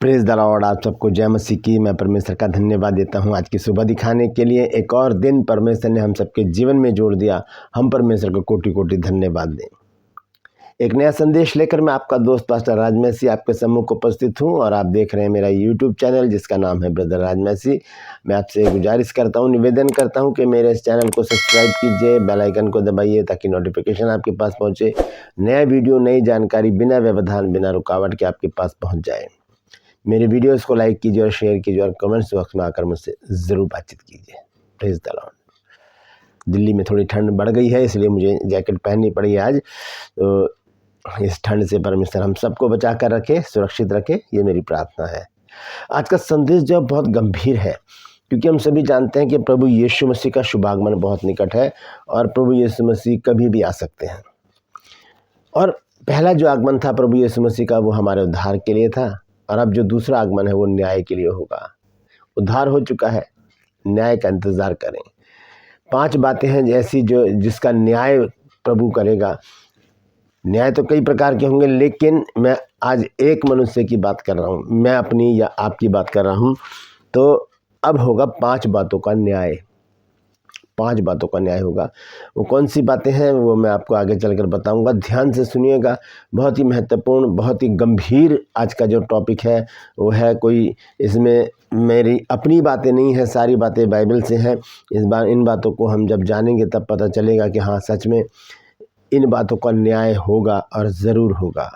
Praise the Lord. आप सबको जय मसीह की। मैं परमेश्वर का धन्यवाद देता हूं आज की सुबह दिखाने के लिए। एक और दिन परमेश्वर ने हम सबके जीवन में जोड़ दिया। हम परमेश्वर को कोटि कोटि धन्यवाद दें। एक नया संदेश लेकर मैं आपका दोस्त पास्टर राज मसीह आपके सम्मुख उपस्थित हूं और आप देख रहे हैं मेरा यूट्यूब चैनल जिसका नाम है ब्रदर राज मसीह। मैं आपसे गुजारिश करता हूं, निवेदन करता हूं कि मेरे इस चैनल को सब्सक्राइब कीजिए, बेल आइकन को दबाइए ताकि नोटिफिकेशन आपके पास पहुंचे। नया वीडियो, नई जानकारी बिना व्यवधान, बिना रुकावट के आपके पास पहुँच जाए। मेरे वीडियोस को लाइक कीजिए और शेयर कीजिए और कमेंट्स बॉक्स में आकर मुझसे ज़रूर बातचीत कीजिए। Praise the Lord. दिल्ली में थोड़ी ठंड बढ़ गई है, इसलिए मुझे जैकेट पहननी पड़ी आज। तो इस ठंड से परमेश्वर हम सबको बचा कर रखे, सुरक्षित रखे, ये मेरी प्रार्थना है। आज का संदेश जो बहुत गंभीर है, क्योंकि हम सभी जानते हैं कि प्रभु यीशु मसीह का शुभागमन बहुत निकट है और प्रभु यीशु मसीह कभी भी आ सकते हैं। और पहला जो आगमन था प्रभु यीशु मसीह का, वो हमारे उद्धार के लिए था, और अब जो दूसरा आगमन है वो न्याय के लिए होगा। उद्धार हो चुका है, न्याय का इंतज़ार करें। 5 बातें हैं ऐसी जिसका न्याय प्रभु करेगा। न्याय तो कई प्रकार के होंगे, लेकिन मैं आज एक मनुष्य की बात कर रहा हूँ, मैं अपनी या आपकी बात कर रहा हूँ। तो अब होगा 5 बातों का न्याय। 5 बातों का न्याय होगा। वो कौन सी बातें हैं वो मैं आपको आगे चलकर बताऊंगा। ध्यान से सुनिएगा। बहुत ही महत्वपूर्ण, बहुत ही गंभीर आज का जो टॉपिक है वो है। कोई इसमें मेरी अपनी बातें नहीं है, सारी बातें बाइबल से हैं। इन बातों को हम जब जानेंगे तब पता चलेगा कि हाँ, सच में इन बातों का न्याय होगा और ज़रूर होगा,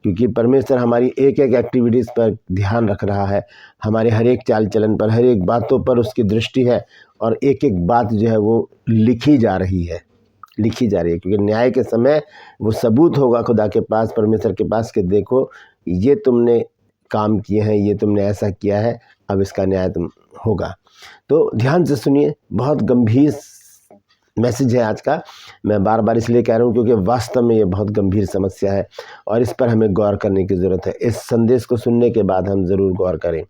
क्योंकि परमेश्वर हमारी एक एक एक्टिविटीज़ पर ध्यान रख रहा है। हमारे हर एक चाल चलन पर, हर एक बातों पर उसकी दृष्टि है, और एक एक बात जो है वो लिखी जा रही है, क्योंकि न्याय के समय वो सबूत होगा खुदा के पास, परमेश्वर के पास, कि देखो ये तुमने काम किए हैं, ये तुमने ऐसा किया है, अब इसका न्याय तुम होगा। तो ध्यान से सुनिए, बहुत गंभीर मैसेज है आज का। मैं बार बार इसलिए कह रहा हूँ क्योंकि वास्तव में ये बहुत गंभीर समस्या है और इस पर हमें गौर करने की ज़रूरत है। इस संदेश को सुनने के बाद हम ज़रूर गौर करें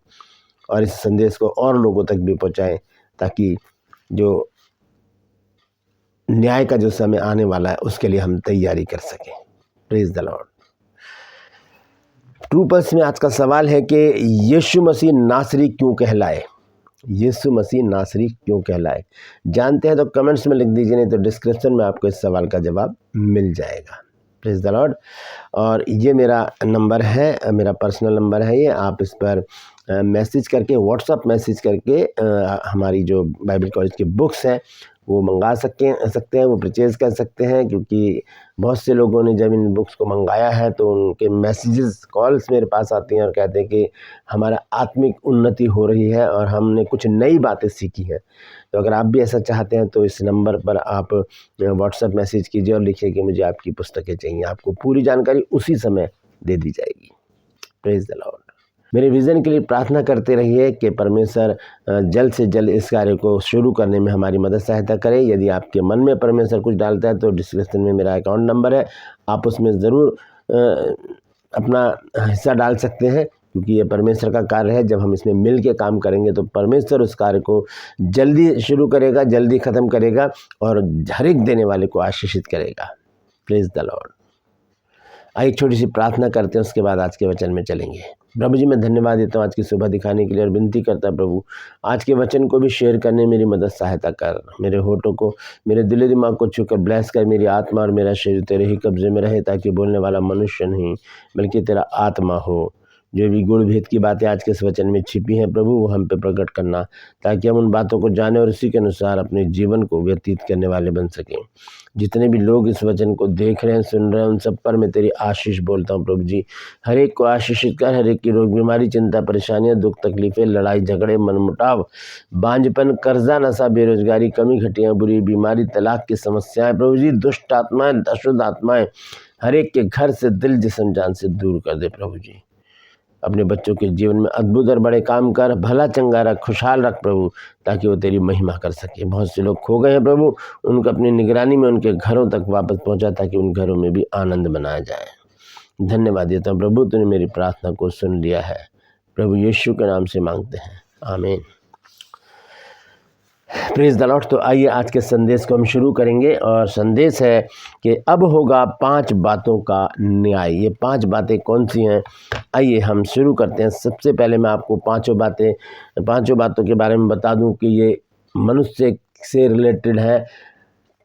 और इस संदेश को और लोगों तक भी पहुँचाएं, ताकि जो न्याय का जो समय आने वाला है उसके लिए हम तैयारी कर सकें। Praise the Lord. True pulse में आज का सवाल है कि यीशु मसीह नासरी क्यों कहलाए। यीशु मसीह नासरी क्यों कहलाए? जानते हैं तो कमेंट्स में लिख दीजिए, नहीं तो डिस्क्रिप्शन में आपको इस सवाल का जवाब मिल जाएगा। Praise the Lord. और ये मेरा नंबर है, मेरा पर्सनल नंबर है ये। आप इस पर मैसेज करके, व्हाट्सअप मैसेज करके हमारी जो बाइबल कॉलेज की बुक्स हैं वो मंगा सकते हैं, वो परचेज़ कर सकते हैं। क्योंकि बहुत से लोगों ने जब इन बुक्स को मंगाया है तो उनके मैसेजेस, कॉल्स मेरे पास आती हैं और कहते हैं कि हमारा आत्मिक उन्नति हो रही है और हमने कुछ नई बातें सीखी हैं। तो अगर आप भी ऐसा चाहते हैं तो इस नंबर पर आप व्हाट्सएप मैसेज कीजिए और लिखिए कि मुझे आपकी पुस्तकें चाहिए। आपको पूरी जानकारी उसी समय दे दी जाएगी। Praise the Lord. मेरे विज़न के लिए प्रार्थना करते रहिए कि परमेश्वर जल्द से जल्द इस कार्य को शुरू करने में हमारी मदद सहायता करे। यदि आपके मन में परमेश्वर कुछ डालता है तो डिस्क्रिप्शन में मेरा अकाउंट नंबर है, आप उसमें ज़रूर अपना हिस्सा डाल सकते हैं, क्योंकि ये परमेश्वर का कार्य है। जब हम इसमें मिल के काम करेंगे तो परमेश्वर उस कार्य को जल्दी शुरू करेगा, जल्दी ख़त्म करेगा और हर एक देने वाले को आशीषित करेगा। Praise the Lord. आइए एक छोटी सी प्रार्थना करते हैं, उसके बाद आज के वचन में चलेंगे। प्रभु जी, मैं धन्यवाद देता हूँ आज की सुबह दिखाने के लिए और विनती करता प्रभु, आज के वचन को भी शेयर करने मेरी मदद सहायता कर। मेरे होठों को, मेरे दिल दिमाग को छूकर ब्लेस कर। मेरी आत्मा और मेरा शरीर तेरे ही कब्जे में रहे, ताकि बोलने वाला मनुष्य नहीं बल्कि तेरा आत्मा हो। जो भी गुण भेद की बातें आज के इस वचन में छिपी हैं प्रभु, वो हम पे प्रकट करना, ताकि हम उन बातों को जाने और उसी के अनुसार अपने जीवन को व्यतीत करने वाले बन सकें। जितने भी लोग इस वचन को देख रहे हैं, सुन रहे हैं, उन सब पर मैं तेरी आशीष बोलता हूँ प्रभु जी। हर एक को आशीषित कर। हर एक की रोग बीमारी, चिंता, परेशानियाँ, दुख, तकलीफें, लड़ाई झगड़े, मनमुटाव, बांझपन, कर्जा, नशा, बेरोजगारी, कमी, घटिया, बुरी बीमारी, तलाक की समस्याएं प्रभु जी, दुष्ट आत्माएं, अशुद्ध आत्माएं, हर एक के घर से, दिल, जिस्म, जान से दूर कर दे प्रभु जी। अपने बच्चों के जीवन में अद्भुत और बड़े काम कर। भला चंगा रख, खुशहाल रख प्रभु, ताकि वो तेरी महिमा कर सके। बहुत से लोग खो गए हैं प्रभु, उनको अपनी निगरानी में उनके घरों तक वापस पहुंचा, ताकि उन घरों में भी आनंद मनाया जाए। धन्यवाद देता हूँ प्रभु, तूने मेरी प्रार्थना को सुन लिया है। प्रभु यीशु के नाम से मांगते हैं, आमीन। Praise the Lord. तो आइए आज के संदेश को हम शुरू करेंगे और संदेश है कि अब होगा 5 बातों का न्याय। ये 5 बातें कौन सी हैं, आइए हम शुरू करते हैं। सबसे पहले मैं आपको पाँचों बातों के बारे में बता दूं कि ये मनुष्य से रिलेटेड है,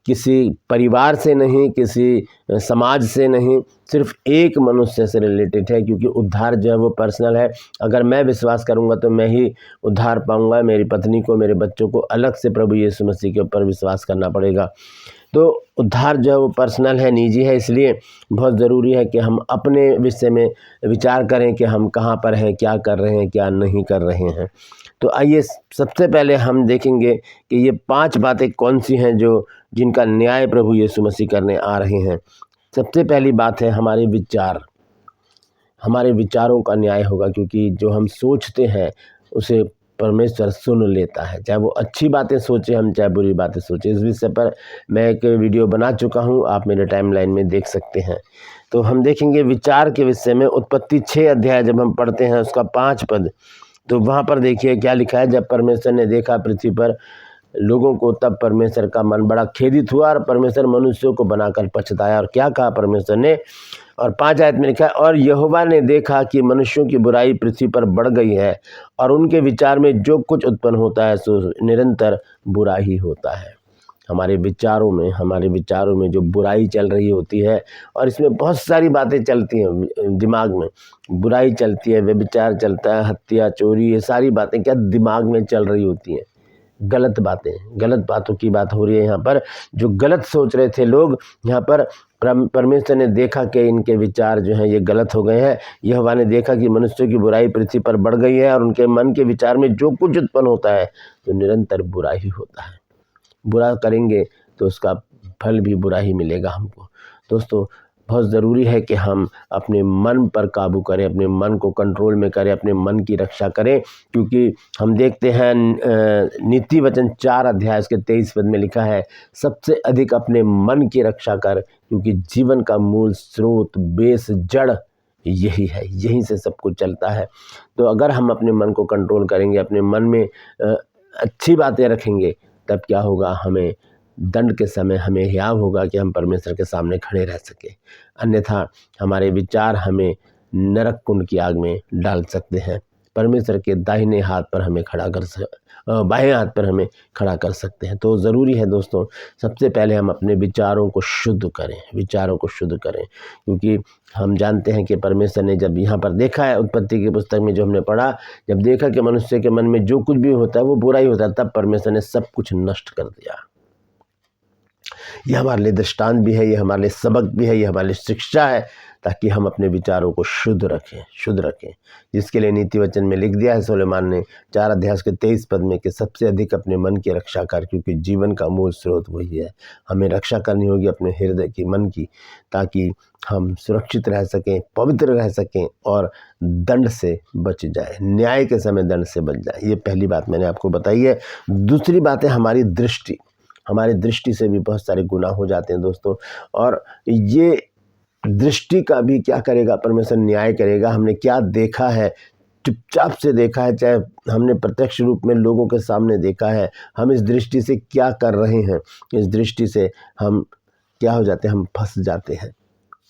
किसी परिवार से नहीं, किसी समाज से नहीं, सिर्फ एक मनुष्य से रिलेटेड है, क्योंकि उद्धार जो है वो पर्सनल है। अगर मैं विश्वास करूंगा तो मैं ही उद्धार पाऊंगा। मेरी पत्नी को, मेरे बच्चों को अलग से प्रभु यीशु मसीह के ऊपर विश्वास करना पड़ेगा। तो उद्धार जो है वो पर्सनल है, निजी है, इसलिए बहुत ज़रूरी है कि हम अपने विषय में विचार करें कि हम कहाँ पर हैं, क्या कर रहे हैं, क्या नहीं कर रहे हैं। तो आइए सबसे पहले हम देखेंगे कि ये 5 बातें कौन सी हैं जिनका न्याय प्रभु यीशु मसीह करने आ रहे हैं। सबसे पहली बात है हमारे विचार। हमारे विचारों का न्याय होगा, क्योंकि जो हम सोचते हैं उसे परमेश्वर सुन लेता है, चाहे वो अच्छी बातें सोचें हम, चाहे बुरी बातें सोचें। इस विषय पर मैं एक वीडियो बना चुका हूँ, आप मेरे टाइमलाइन में देख सकते हैं। तो हम देखेंगे विचार के विषय में उत्पत्ति 6 अध्याय जब हम पढ़ते हैं उसका 5 पद, तो वहाँ पर देखिए क्या लिखा है। जब परमेश्वर ने देखा पृथ्वी पर लोगों को, तब परमेश्वर का मन बड़ा खेदित हुआ और परमेश्वर मनुष्यों को बनाकर पछताया। और क्या कहा परमेश्वर ने, और 5 आयत में लिखा है, और यहोवा ने देखा कि मनुष्यों की बुराई पृथ्वी पर बढ़ गई है और उनके विचार में जो कुछ उत्पन्न होता है सो निरंतर बुरा ही होता है। हमारे विचारों में जो बुराई चल रही होती है, और इसमें बहुत सारी बातें चलती हैं दिमाग में। बुराई चलती है, व्यभिचार चलता है, हत्या, चोरी, ये सारी बातें क्या दिमाग में चल रही होती हैं। गलत बातों की बात हो रही है यहाँ पर। जो गलत सोच रहे थे लोग, यहाँ पर परमेश्वर ने देखा कि इनके विचार जो हैं ये गलत हो गए हैं। यहोवा ने देखा कि मनुष्यों की बुराई पृथ्वी पर बढ़ गई है और उनके मन के विचार में जो कुछ उत्पन्न होता है तो निरंतर बुरा ही होता है। बुरा करेंगे तो उसका फल भी बुरा ही मिलेगा हमको। दोस्तों, बहुत ज़रूरी है कि हम अपने मन पर काबू करें, अपने मन को कंट्रोल में करें, अपने मन की रक्षा करें, क्योंकि हम देखते हैं नीति वचन 4 अध्याय के 23 पद में लिखा है, सबसे अधिक अपने मन की रक्षा कर, क्योंकि जीवन का मूल स्रोत, बेस, जड़ यही है, यहीं से सब कुछ चलता है। तो अगर हम अपने मन को कंट्रोल करेंगे, अपने मन में अच्छी बातें रखेंगे, तब क्या होगा, हमें दंड के समय हमें हियाव होगा कि हम परमेश्वर के सामने खड़े रह सके। अन्यथा हमारे विचार हमें नरक कुंड की आग में डाल सकते हैं। परमेश्वर के दाहिने हाथ पर हमें बाएं हाथ पर हमें खड़ा कर सकते हैं। तो ज़रूरी है दोस्तों, सबसे पहले हम अपने विचारों को शुद्ध करें, क्योंकि हम जानते हैं कि परमेश्वर ने जब यहाँ पर देखा है, उत्पत्ति की पुस्तक में जो हमने पढ़ा, जब देखा कि मनुष्य के मन में जो कुछ भी होता है वो बुरा ही होता है, तब परमेश्वर ने सब कुछ नष्ट कर दिया। ये हमारे लिए दृष्टांत भी है, ये हमारे लिए सबक भी है, ये हमारे लिए शिक्षा है, ताकि हम अपने विचारों को शुद्ध रखें, जिसके लिए नीति वचन में लिख दिया है सुलेमान ने 4 अध्याय के 23 पद में कि सबसे अधिक अपने मन की रक्षा कर, क्योंकि जीवन का मूल स्रोत वही है। हमें रक्षा करनी होगी अपने हृदय की, मन की, ताकि हम सुरक्षित रह सकें, पवित्र रह सकें और दंड से बच जाए, न्याय के समय दंड से बच जाए। ये पहली बात मैंने आपको बताई है। दूसरी बात है हमारी दृष्टि से भी बहुत सारे गुनाह हो जाते हैं दोस्तों, और ये दृष्टि का भी क्या करेगा, परमेश्वर न्याय करेगा। हमने क्या देखा है, चुपचाप से देखा है, चाहे हमने प्रत्यक्ष रूप में लोगों के सामने देखा है, हम इस दृष्टि से क्या कर रहे हैं, इस दृष्टि से हम क्या हो जाते हैं, हम फंस जाते हैं,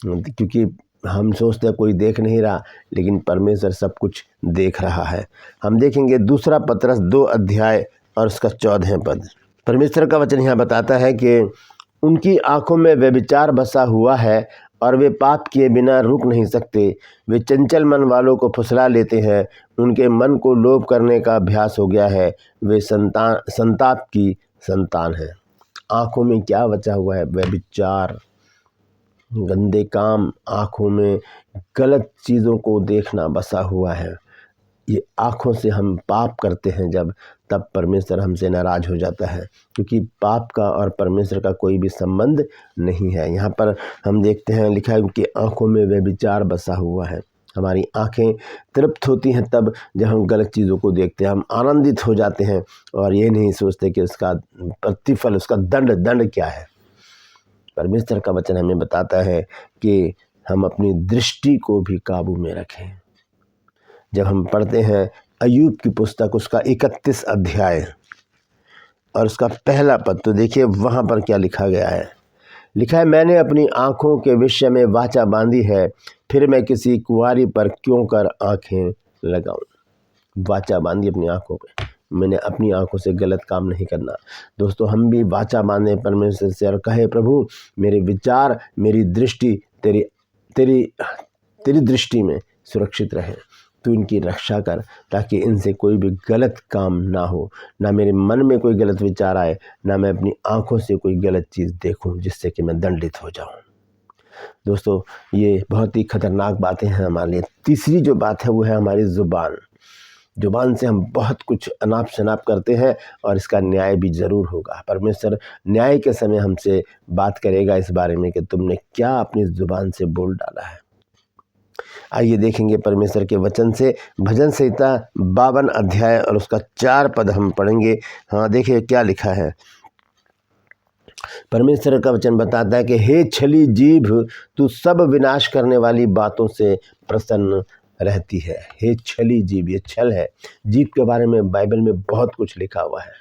क्योंकि हम सोचते हैं कोई देख नहीं रहा, लेकिन परमेश्वर सब कुछ देख रहा है। हम देखेंगे दूसरा पतरस 2 अध्याय और उसका 14 पद। परमेश्वर का वचन यहाँ बताता है कि उनकी आंखों में व्यभिचार बसा हुआ है और वे पाप किए बिना रुक नहीं सकते। वे चंचल मन वालों को फुसला लेते हैं, उनके मन को लोभ करने का अभ्यास हो गया है, वे संताप की संतान है। आंखों में क्या बचा हुआ है, व्यभिचार, गंदे काम, आंखों में गलत चीज़ों को देखना बसा हुआ है। ये आँखों से हम पाप करते हैं जब, तब परमेश्वर हमसे नाराज हो जाता है, क्योंकि पाप का और परमेश्वर का कोई भी संबंध नहीं है। यहाँ पर हम देखते हैं लिखा है कि आँखों में व्यभिचार बसा हुआ है। हमारी आँखें तृप्त होती हैं तब जब हम गलत चीज़ों को देखते हैं, हम आनंदित हो जाते हैं और ये नहीं सोचते कि उसका प्रतिफल, उसका दंड क्या है। परमेश्वर का वचन हमें बताता है कि हम अपनी दृष्टि को भी काबू में रखें। जब हम पढ़ते हैं अय्यूब की पुस्तक उसका 31 अध्याय और उसका पहला पद, तो देखिए वहाँ पर क्या लिखा गया है। लिखा है, मैंने अपनी आँखों के विषय में वाचा बांधी है, फिर मैं किसी कुंवारी पर क्यों कर आँखें लगाऊं। वाचा बांधी अपनी आँखों पे, मैंने अपनी आँखों से गलत काम नहीं करना। दोस्तों हम भी वाचा बांधे परमेश्वर से और कहे, प्रभु मेरे विचार, मेरी दृष्टि तेरी तेरी तेरी दृष्टि में सुरक्षित रहे, तू इनकी रक्षा कर, ताकि इनसे कोई भी गलत काम ना हो, ना मेरे मन में कोई गलत विचार आए, ना मैं अपनी आँखों से कोई गलत चीज़ देखूं जिससे कि मैं दंडित हो जाऊं। दोस्तों ये बहुत ही खतरनाक बातें हैं हमारे लिए। तीसरी जो बात है वो है हमारी ज़ुबान। ज़ुबान से हम बहुत कुछ अनाप शनाप करते हैं और इसका न्याय भी ज़रूर होगा। परमेश्वर न्याय के समय हमसे बात करेगा इस बारे में कि तुमने क्या अपनी ज़ुबान से बोल डाला है। आइए देखेंगे परमेश्वर के वचन से, भजन संहिता 52 अध्याय और उसका 4 पद हम पढ़ेंगे। हाँ देखिए क्या लिखा है। परमेश्वर का वचन बताता है कि हे छली जीभ, तू सब विनाश करने वाली बातों से प्रसन्न रहती है। हे छली जीभ, ये छल है। जीभ के बारे में बाइबल में बहुत कुछ लिखा हुआ है।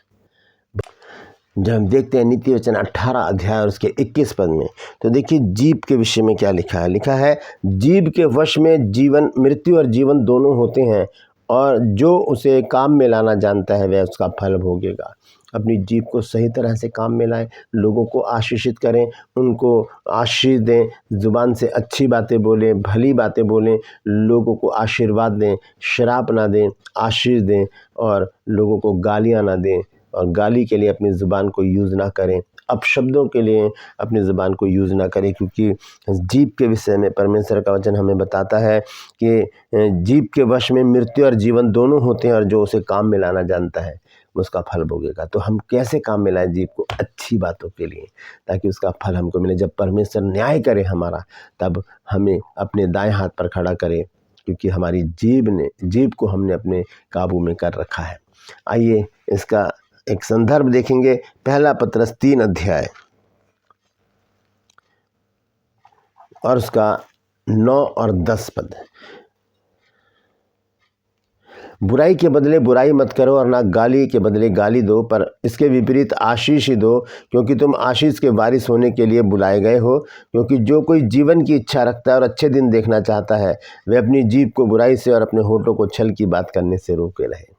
जब हम देखते हैं नीति वचन 18 अध्याय और उसके 21 पद में, तो देखिए जीभ के विषय में क्या लिखा है। लिखा है, जीभ के वश में जीवन, मृत्यु और जीवन दोनों होते हैं, और जो उसे काम में लाना जानता है वह उसका फल भोगेगा। अपनी जीभ को सही तरह से काम में लाएं, लोगों को आशीषित करें, उनको आशीष दें, ज़ुबान से अच्छी बातें बोलें, भली बातें बोलें, लोगों को आशीर्वाद दें, शराब ना दें, आशीष दें, और लोगों को गालियाँ ना दें, और गाली के लिए अपनी ज़ुबान को यूज़ ना करें, अपशब्दों के लिए अपनी ज़ुबान को यूज़ ना करें, क्योंकि जीभ के विषय में परमेश्वर का वचन हमें बताता है कि जीभ के वश में मृत्यु और जीवन दोनों होते हैं, और जो उसे काम में लाना जानता है उसका फल भोगेगा। तो हम कैसे काम में लाएं जीभ को? अच्छी बातों के लिए, ताकि उसका फल हमको मिले। जब परमेश्वर न्याय करे हमारा, तब हमें अपने दाएं हाथ पर खड़ा करे, क्योंकि हमारी जीभ को हमने अपने काबू में कर रखा है। आइए इसका एक संदर्भ देखेंगे। पहला पत्रस 3 अध्याय और उसका 9 और 10 पद। बुराई के बदले बुराई मत करो, और ना गाली के बदले गाली दो, पर इसके विपरीत आशीष ही दो, क्योंकि तुम आशीष के वारिस होने के लिए बुलाए गए हो। क्योंकि जो कोई जीवन की इच्छा रखता है और अच्छे दिन देखना चाहता है, वह अपनी जीभ को बुराई से और अपने होठों को छल की बात करने से रोके रहे।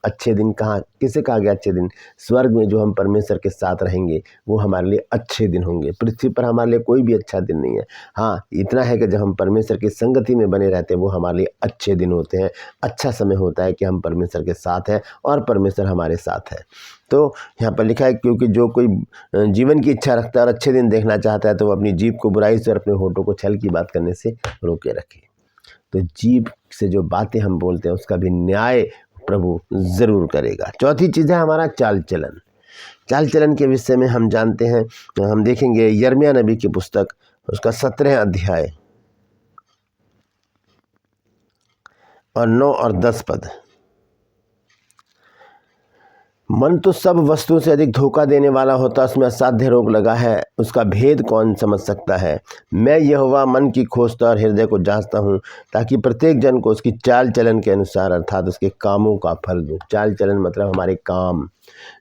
अच्छे दिन कहाँ, किसे कहा गया अच्छे दिन? स्वर्ग में जो हम परमेश्वर के साथ रहेंगे वो हमारे लिए अच्छे दिन होंगे। पृथ्वी पर हमारे लिए कोई भी अच्छा दिन नहीं है। हाँ इतना है कि जब हम परमेश्वर की संगति में बने रहते हैं वो हमारे लिए अच्छे दिन होते हैं। अच्छा समय होता है कि हम परमेश्वर के साथ हैं और परमेश्वर हमारे साथ है। तो यहाँ पर लिखा है, क्योंकि जो कोई जीवन की इच्छा रखता है और अच्छे दिन देखना चाहता है, तो वो अपनी जीभ को बुराई से और अपने होठों को छल की बात करने से रोके रखे। तो जीभ से जो बातें हम बोलते हैं उसका भी न्याय प्रभु ज़रूर करेगा। चौथी चीज़ है हमारा चाल चलन। चाल चलन के विषय में हम जानते हैं, हम देखेंगे यिर्मयाह नबी की पुस्तक, उसका 17 अध्याय और 9 और 10 पद। मन तो सब वस्तुओं से अधिक धोखा देने वाला होता है, उसमें असाध्य रोग लगा है, उसका भेद कौन समझ सकता है। मैं यहोवा मन की खोजता और हृदय को जांचता हूँ, ताकि प्रत्येक जन को उसकी चाल चलन के अनुसार अर्थात उसके कामों का फल दूँ। चाल चलन मतलब हमारे काम,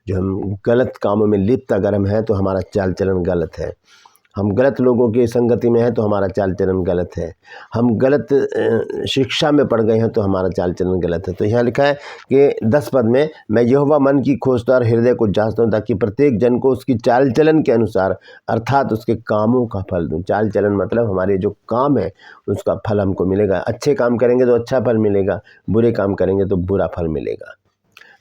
जो हम गलत कामों में लिप्त अगर हम हैं तो हमारा चाल चलन गलत है। हम गलत लोगों की संगति में हैं तो हमारा चाल चलन गलत है। हम गलत शिक्षा में पड़ गए हैं तो हमारा चाल चलन गलत है। तो यहाँ लिखा है कि 10 पद में, मैं यहोवा मन की खोजता और हृदय को जांचता हूँ, ताकि प्रत्येक जन को उसकी चाल चलन के अनुसार अर्थात उसके कामों का फल दूँ। चाल चलन मतलब हमारे जो काम है उसका फल हमको मिलेगा। अच्छे काम करेंगे तो अच्छा फल मिलेगा, बुरे काम करेंगे तो बुरा फल मिलेगा।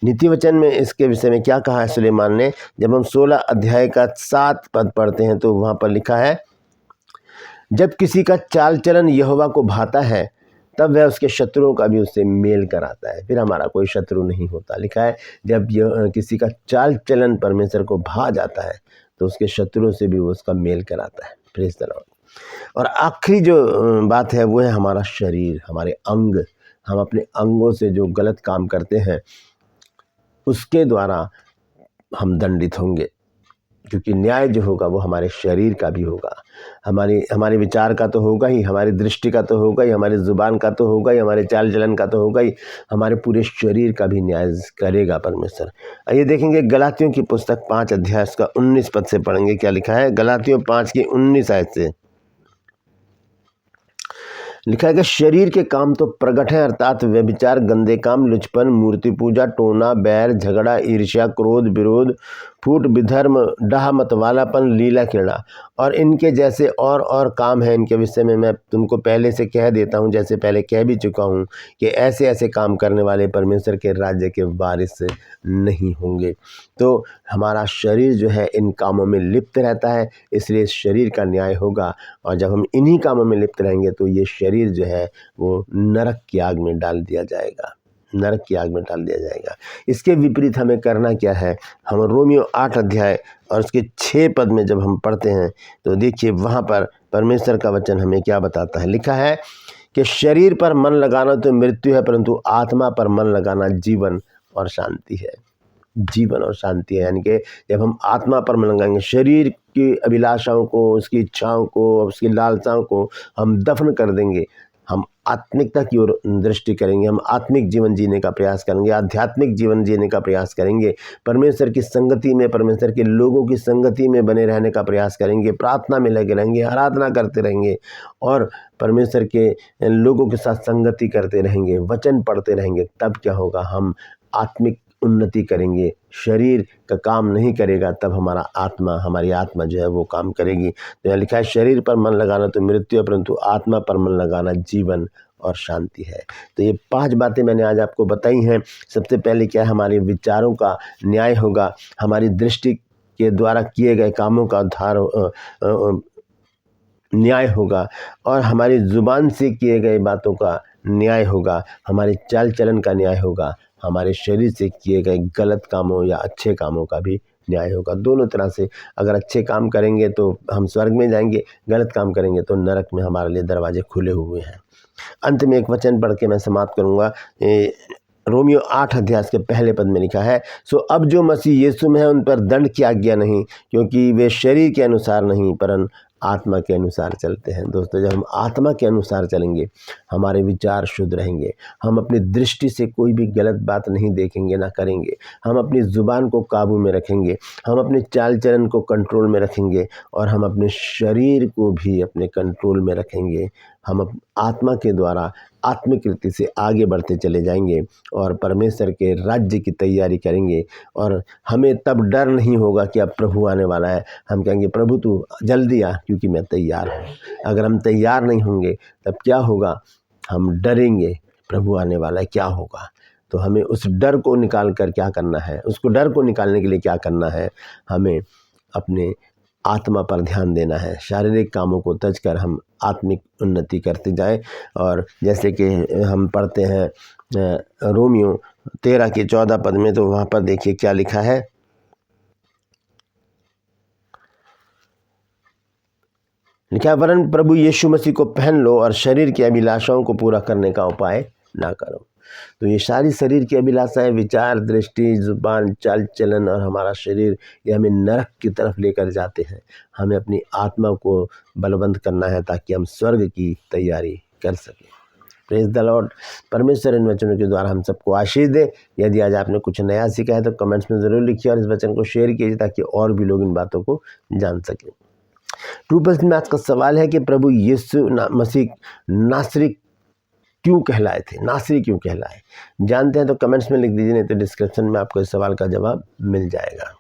नीति वचन में इसके विषय में क्या कहा है सुलेमान ने? जब हम 16 अध्याय का 7 पद पढ़ते हैं तो वहाँ पर लिखा है, जब किसी का चाल चलन यहोवा को भाता है, तब वह उसके शत्रुओं का भी उससे मेल कराता है। फिर हमारा कोई शत्रु नहीं होता। लिखा है जब किसी का चाल चलन परमेश्वर को भा जाता है तो उसके शत्रुओं से भी वो उसका मेल कराता है। Praise the Lord. और आखिरी जो बात है वो है हमारा शरीर, हमारे अंग। हम अपने अंगों से जो गलत काम करते हैं उसके द्वारा हम दंडित होंगे। क्योंकि न्याय जो होगा वो हमारे शरीर का भी होगा, हमारे विचार का तो होगा ही, हमारी दृष्टि का तो होगा ही, हमारी ज़ुबान का तो होगा ही, हमारे चाल चलन का तो होगा ही, हमारे पूरे शरीर का भी न्याय करेगा परमेश्वर। आइए देखेंगे गलातियों की पुस्तक 5 अध्याय का 19 पद से पढ़ेंगे क्या लिखा है। गलातियों 5 की 19 आयत से लिखा है कि शरीर के काम तो प्रगट है, अर्थात व्यभिचार, गंदे काम, लुचपन, मूर्ति पूजा, टोना, बैर, झगड़ा, ईर्ष्या, क्रोध, विरोध, फूट, विधर्म, डाह, मतवालापन, लीला क्रीड़ा और इनके जैसे और काम हैं। इनके विषय में मैं तुमको पहले से कह देता हूँ, जैसे पहले कह भी चुका हूँ कि ऐसे ऐसे काम करने वाले परमेश्वर के राज्य के वारिस नहीं होंगे। तो हमारा शरीर जो है इन कामों में लिप्त रहता है, इसलिए शरीर का न्याय होगा। और जब हम इन्हीं कामों में लिप्त रहेंगे तो ये शरीर जो है वो नरक की आग में डाल दिया जाएगा, नरक की आग में डाल दिया जाएगा। इसके विपरीत हमें करना क्या है। हम रोमियो 8 अध्याय और उसके 6 पद में जब हम पढ़ते हैं तो देखिए वहाँ पर परमेश्वर का वचन हमें क्या बताता है। लिखा है कि शरीर पर मन लगाना तो मृत्यु है, परंतु आत्मा पर मन लगाना जीवन और शांति है। जीवन और शांति है। यानी कि जब हम आत्मा पर मन लगाएंगे, शरीर की अभिलाषाओं को, उसकी इच्छाओं को, उसकी लालसाओं को हम दफन कर देंगे, हम आत्मिकता की ओर दृष्टि करेंगे, हम आत्मिक जीवन जीने का प्रयास करेंगे, आध्यात्मिक जीवन जीने का प्रयास करेंगे, परमेश्वर की संगति में, परमेश्वर के लोगों की संगति में बने रहने का प्रयास करेंगे, प्रार्थना में लगे रहेंगे, आराधना करते रहेंगे और परमेश्वर के लोगों के साथ संगति करते रहेंगे, वचन पढ़ते रहेंगे। तब क्या होगा, हम आत्मिक उन्नति करेंगे। शरीर का काम नहीं करेगा तब हमारी आत्मा जो है वो काम करेगी। तो यहाँ लिखा है शरीर पर मन लगाना तो मृत्यु है, परंतु आत्मा पर मन लगाना जीवन और शांति है। तो ये 5 बातें मैंने आज आपको बताई हैं। सबसे पहले क्या है, हमारे विचारों का न्याय होगा, हमारी दृष्टि के द्वारा किए गए कामों का न्याय होगा और हमारी ज़ुबान से किए गए बातों का न्याय होगा, हमारे चाल चलन का न्याय होगा, हमारे शरीर से किए गए गलत कामों या अच्छे कामों का भी न्याय होगा। दोनों तरह से, अगर अच्छे काम करेंगे तो हम स्वर्ग में जाएंगे, गलत काम करेंगे तो नरक में हमारे लिए दरवाजे खुले हुए हैं। अंत में एक वचन पढ़ के मैं समाप्त करूँगा। रोमियो 8 अध्याय के पहले पद में लिखा है, सो अब जो मसीह यीशु में है उन पर दंड की आज्ञा नहीं, क्योंकि वे शरीर के अनुसार नहीं परन आत्मा के अनुसार चलते हैं। दोस्तों, जब हम आत्मा के अनुसार चलेंगे हमारे विचार शुद्ध रहेंगे, हम अपनी दृष्टि से कोई भी गलत बात नहीं देखेंगे ना करेंगे, हम अपनी ज़ुबान को काबू में रखेंगे, हम अपने चाल चलन को कंट्रोल में रखेंगे और हम अपने शरीर को भी अपने कंट्रोल में रखेंगे। हम आत्मा के द्वारा आत्मिक रीति से आगे बढ़ते चले जाएंगे और परमेश्वर के राज्य की तैयारी करेंगे और हमें तब डर नहीं होगा कि अब प्रभु आने वाला है। हम कहेंगे प्रभु तू जल्दी आ, क्योंकि मैं तैयार हूँ। अगर हम तैयार नहीं होंगे तब क्या होगा, हम डरेंगे प्रभु आने वाला है, क्या होगा। तो हमें उस डर को निकाल कर क्या करना है, उसको डर को निकालने के लिए क्या करना है, हमें अपने आत्मा पर ध्यान देना है। शारीरिक कामों को त्यज कर हम आत्मिक उन्नति करते जाएं। और जैसे कि हम पढ़ते हैं रोमियो 13 के 14 पद में, तो वहाँ पर देखिए क्या लिखा है। लिखा है, वरन प्रभु यीशु मसीह को पहन लो और शरीर की अभिलाषाओं को पूरा करने का उपाय ना करो। तो ये सारी शरीर की अभिलाषाएं, विचार, दृष्टि, जुबान, चाल चलन और हमारा शरीर, ये हमें नरक की तरफ लेकर जाते हैं। हमें अपनी आत्मा को बलवंत करना है ताकि हम स्वर्ग की तैयारी कर सकें। Praise the Lord. परमेश्वर इन वचनों के द्वारा हम सबको आशीष दे। यदि आज आपने कुछ नया सीखा है तो कमेंट्स में ज़रूर लिखिए और इस वचन को शेयर कीजिए ताकि और भी लोग इन बातों को जान सकें। ट्रू पल्स में आज का सवाल है कि प्रभु यीशु मसीह नासरी क्यों कहलाए थे, नासरी क्यों कहलाए। जानते हैं तो कमेंट्स में लिख दीजिए, नहीं तो डिस्क्रिप्शन में आपको इस सवाल का जवाब मिल जाएगा।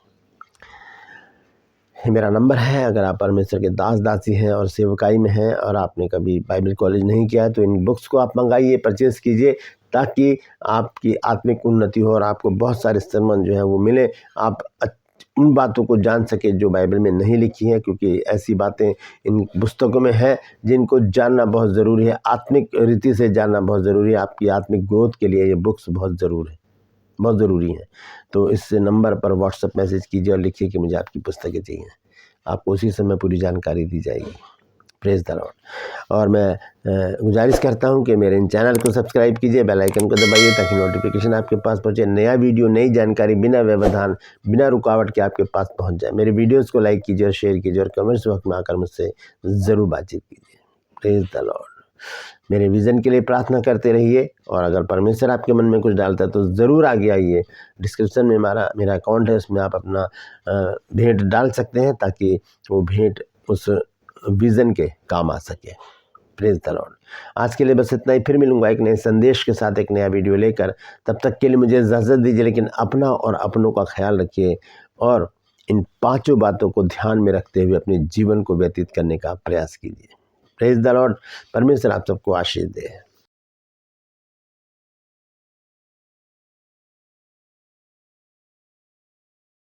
मेरा नंबर है, अगर आप परमेश्वर के दास दासी हैं और सेवकाई में हैं और आपने कभी बाइबल कॉलेज नहीं किया है तो इन बुक्स को आप मंगाइए, परचेज़ कीजिए ताकि आपकी आत्मिक उन्नति हो और आपको बहुत सारे sermon जो है वो मिले। आप उन बातों को जान सके जो बाइबल में नहीं लिखी हैं, क्योंकि ऐसी बातें इन पुस्तकों में हैं जिनको जानना बहुत ज़रूरी है, आत्मिक रीति से जानना बहुत ज़रूरी है। आपकी आत्मिक ग्रोथ के लिए ये बुक्स बहुत ज़रूरी हैं। तो इस नंबर पर व्हाट्सएप मैसेज कीजिए और लिखिए कि मुझे आपकी पुस्तकें चाहिए, आपको उसी समय पूरी जानकारी दी जाएगी। Praise the Lord. और मैं गुजारिश करता हूं कि मेरे इन चैनल को सब्सक्राइब कीजिए, बेल आइकन को दबाइए ताकि नोटिफिकेशन आपके पास पहुंचे, नया वीडियो नई जानकारी बिना व्यवधान बिना रुकावट के आपके पास पहुंच जाए। मेरे वीडियोस को लाइक कीजिए और शेयर कीजिए और कमेंट्स बॉक्स में आकर मुझसे ज़रूर बातचीत कीजिए। Praise the Lord. मेरे विज़न के लिए प्रार्थना करते रहिए, और अगर परमेश्वर आपके मन में कुछ डालता है तो ज़रूर आगे आइए। डिस्क्रिप्शन में मेरा अकाउंट है, उसमें आप अपना भेंट डाल सकते हैं ताकि वो भेंट उस विज़न के काम आ सके। Praise the Lord. आज के लिए बस इतना ही, फिर मिलूंगा एक नए संदेश के साथ, एक नया वीडियो लेकर। तब तक के लिए मुझे इजाज़त दीजिए, लेकिन अपना और अपनों का ख्याल रखिए और इन 5 बातों को ध्यान में रखते हुए अपने जीवन को व्यतीत करने का प्रयास कीजिए। Praise the Lord. परमेश्वर आप सबको आशीष दे।